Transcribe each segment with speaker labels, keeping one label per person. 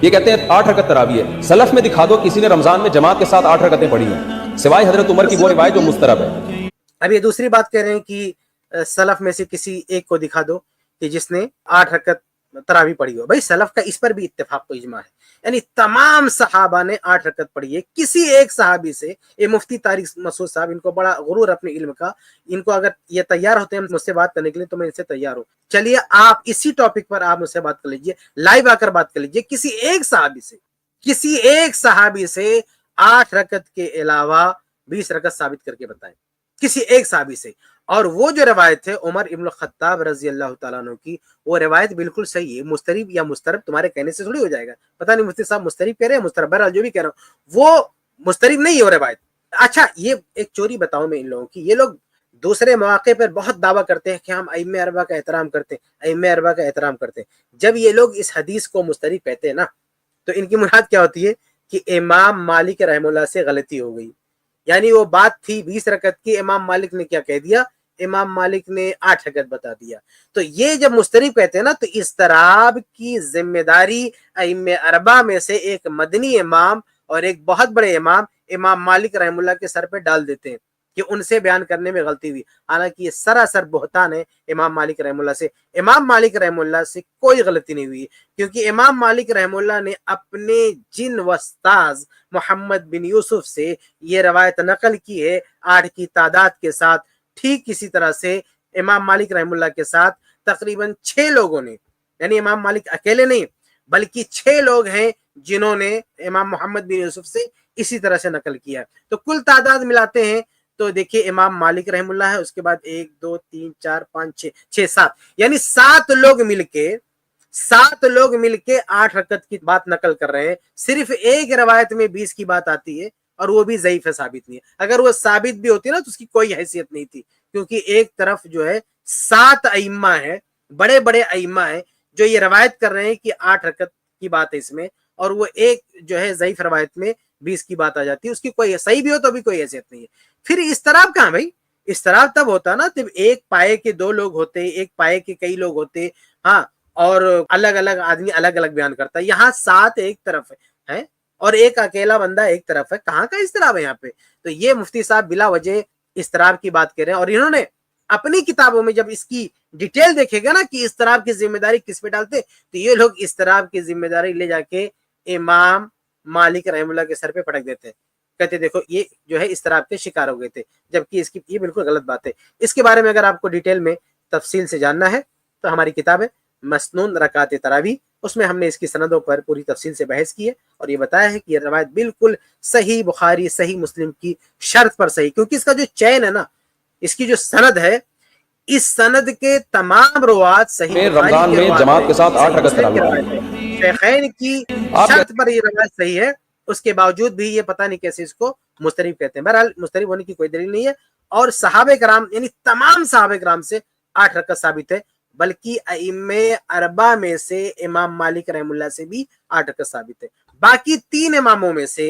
Speaker 1: یہ کہتے ہیں 8 رکعت تراویح ہے. سلف میں دکھا دو کسی نے رمضان میں جماعت کے ساتھ 8 رکعتیں پڑھی ہیں سوائے حضرت عمر کی وہ روایت جو مسترب ہے.
Speaker 2: اب یہ دوسری بات کہہ رہے ہیں کہ سلف میں سے کسی ایک کو دکھا دو کہ جس نے 8 رکعت تراویح پڑھی ہو. بھائی سلف کا اس پر بھی اتفاق و اجماع ہے, یعنی تمام صحابہ نے 8 رکعت پڑھی ہے. کسی ایک صحابی سے, یہ مفتی طارق مسعود صاحب, ان کو بڑا غرور اپنے علم کا, ان کو اگر یہ تیار ہوتے ہیں مجھ سے بات کرنے کے لیے تو میں ان سے تیار ہوں. چلیے آپ اسی ٹاپک پر آپ مجھ سے بات کر لیجئے, لائیو آ کر بات کر لیجئے. کسی ایک صحابی سے 8 رکعت کے علاوہ 20 رکعت ثابت کر کے بتائیں, کسی ایک صحابی سے. اور وہ جو روایت ہے عمر ابن الخطاب رضی اللہ تعالیٰ عنہ کی, وہ روایت بالکل صحیح ہے. مسترب یا مسترب تمہارے کہنے سے تھوڑی ہو جائے گا, پتہ نہیں مفتی صاحب مسترب کہہ رہے ہیں مسترب, بہرحال جو بھی کہہ رہا ہوں وہ مسترب نہیں ہے وہ روایت. اچھا یہ ایک چوری بتاؤں میں ان لوگوں کی, یہ لوگ دوسرے مواقع پر بہت دعویٰ کرتے ہیں کہ ہم ائمہ اربعہ کا احترام کرتے ہیں, ائمہ اربعہ کا احترام کرتے ہیں. جب یہ لوگ اس حدیث کو مسترب کہتے ہیں نا تو ان کی مراد کیا ہوتی ہے کہ امام مالک رحمہ اللہ سے غلطی ہو گئی. یعنی وہ بات تھی 20 رکعت کی, امام مالک نے کیا کہہ دیا, امام مالک نے 8 رکعت بتا دیا. تو یہ جب مسترب کہتے ہیں نا تو اضطراب کی ذمہ داری ائمہ اربعہ میں سے ایک مدنی امام اور ایک بہت بڑے امام امام مالک رحمہ اللہ کے سر پہ ڈال دیتے ہیں کہ ان سے بیان کرنے میں غلطی ہوئی. حالانکہ یہ سراسر بہتان ہے امام مالک رحمہ اللہ سے. امام مالک رحمہ اللہ سے کوئی غلطی نہیں ہوئی, کیونکہ امام مالک رحمہ اللہ نے اپنے جن وستاذ محمد بن یوسف سے یہ روایت نقل کی ہے 8 کی تعداد کے ساتھ. ٹھیک اسی طرح سے امام مالک رحمہ اللہ کے ساتھ تقریباً 6 لوگوں نے, یعنی امام مالک اکیلے نہیں بلکہ 6 لوگ ہیں جنہوں نے امام محمد بن یوسف سے اسی طرح سے نقل کیا. تو کل تعداد ملاتے ہیں تو دیکھیے امام مالک رحم اللہ ہے, اس کے بعد 1 2 3 4 5 6 7, یعنی 7 لوگ مل کے 8 رکعت کی بات نقل کر رہے ہیں. صرف ایک روایت میں 20 کی بات آتی ہے اور وہ بھی ضعیف ہے, ثابت نہیں ہے. اگر وہ ثابت بھی ہوتی نا تو اس کی کوئی حیثیت نہیں تھی, کیونکہ ایک طرف جو ہے 7 ائمہ ہیں, بڑے بڑے ائمہ ہیں جو یہ روایت کر رہے ہیں کہ 8 رکعت کی بات ہے اس میں, اور وہ ایک جو ہے ضعیف روایت میں 20 کی بات آ جاتی ہے. اس کی کوئی صحیح بھی ہو تو بھی کوئی حیثیت نہیں ہے. پھر اضطراب کہاں بھائی, اضطراب تب ہوتا نا جب ایک پائے کے 2 لوگ ہوتے, ایک پائے کے کئی لوگ ہوتے, ہاں, اور الگ الگ آدمی الگ الگ بیان کرتا ہے. یہاں 7 ایک طرف ہے اور ایک اکیلا بندہ ایک طرف ہے, کہاں کا اضطراب ہے یہاں پہ. تو یہ مفتی صاحب بلا وجہ اضطراب کی بات کر رہے ہیں, اور انہوں نے اپنی کتابوں میں جب اس کی ڈیٹیل دیکھے گا نا کہ اضطراب کی ذمہ داری کس پہ ڈالتے, تو یہ لوگ اضطراب کی ذمہ داری لے جا کے امام مالک رحمہ اللہ کے سر پہ پٹک دیتے ہیں, کہتے دیکھو یہ جو ہے اضطراب کے شکار ہو گئے تھے, جبکہ اس کی یہ بالکل غلط بات ہے. اس کے بارے میں اگر آپ کو ڈیٹیل میں تفصیل سے جاننا ہے تو ہماری کتاب ہے مسنون رکعات تراویح, اس میں ہم نے اس کی سندوں پر پوری تفصیل سے بحث کی ہے اور یہ بتایا ہے کہ یہ روایت بالکل صحیح بخاری صحیح مسلم کی شرط پر صحیح, کیونکہ اس کا جو چین ہے نا, اس کی جو سند ہے, اس سند کے تمام روات صحیح
Speaker 1: رمضان میں جماعت کے ساتھ 8 رکعت تراویح,
Speaker 2: شیخین کی شرط پر یہ روایت صحیح ہے. اس کے باوجود بھی یہ پتہ نہیں کیسے اس کو مسترب کہتے ہیں. بہرحال مسترب ہونے کی کوئی دلیل نہیں ہے, اور صحابہ کرام یعنی تمام صحابہ کرام سے 8 رکعت ثابت ہے, بلکہ ائمہ اربعہ میں سے امام مالک رحم اللہ سے بھی 8 رکعت ثابت ہے. باقی 3 اماموں میں سے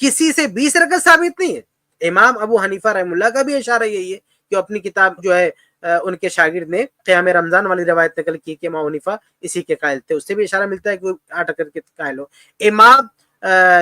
Speaker 2: کسی سے 20 رکعت ثابت نہیں ہے. امام ابو حنیفہ رحم اللہ کا بھی اشارہ یہی ہے کہ اپنی کتاب جو ہے ان کے شاگرد نے قیام رمضان والی روایت نقل کی کہ امام حنیفہ اسی کے قائل تھے, اس سے بھی اشارہ ملتا ہے کہ وہ 8 رکعت کے قائل ہو. امام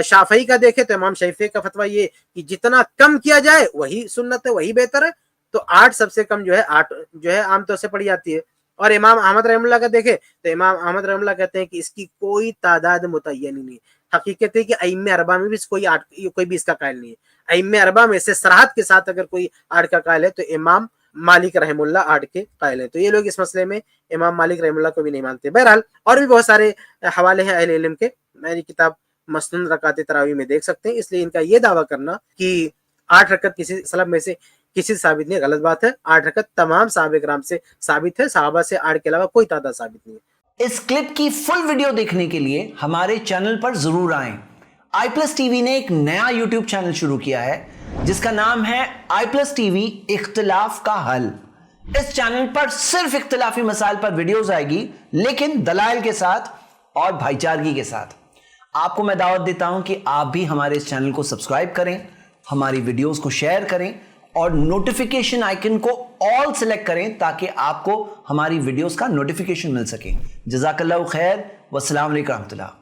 Speaker 2: شافعی کا دیکھے تو امام شافعی کا فتویٰ یہ کہ جتنا کم کیا جائے وہی سنت ہے, وہی بہتر ہے. تو 8 سب سے کم جو ہے 8 جو ہے عام طور سے پڑھی جاتی ہے. اور امام احمد رحم اللہ کا دیکھے تو امام احمد رحم اللہ کہتے ہیں کہ اس کی کوئی تعداد متعین نہیں ہے. حقیقت ہے کہ ائمہ اربعہ میں بھی کوئی بھی اس کا قائل نہیں ہے. ائمہ اربعہ میں سے صراحت کے ساتھ اگر کوئی 8 کا قائل ہے تو امام مالک رحم اللہ 8 کے قائل ہیں. تو یہ لوگ اس مسئلے میں امام مالک رحم اللہ کو بھی نہیں مانتے. بہرحال اور بھی بہت سارے حوالے ہیں اہل علم کے, میری کتاب مسنون رکعات تراویح میں دیکھ سکتے ہیں. اس لیے ان کا یہ دعویٰ کرنا کہ 8 رکعت کسی سلف میں سے کسی ثابت نہیں, غلط بات ہے. 8 رکعت تمام صحابہ کرام سے ثابت ہے, صحابہ سے 8 کے علاوہ کوئی تعداد ثابت نہیں ہے.
Speaker 3: اس کلپ کی فل ویڈیو دیکھنے کے لیے ہمارے چینل پر ضرور آئیں. آئی پلس ٹی وی نے ایک نیا یوٹیوب چینل شروع کیا ہے جس کا نام ہے آئی پلس ٹی وی اختلاف کا حل. اس چینل پر صرف اختلافی مسائل پر ویڈیوز آئے گی, لیکن دلائل کے ساتھ اور بھائی چارگی کے ساتھ. آپ کو میں دعوت دیتا ہوں کہ آپ بھی ہمارے اس چینل کو سبسکرائب کریں, ہماری ویڈیوز کو شیئر کریں اور نوٹیفیکیشن آئیکن کو آل سلیکٹ کریں تاکہ آپ کو ہماری ویڈیوز کا نوٹیفیکیشن مل سکے. جزاک اللہ خیر, والسلام علیکم ورحمۃ اللہ.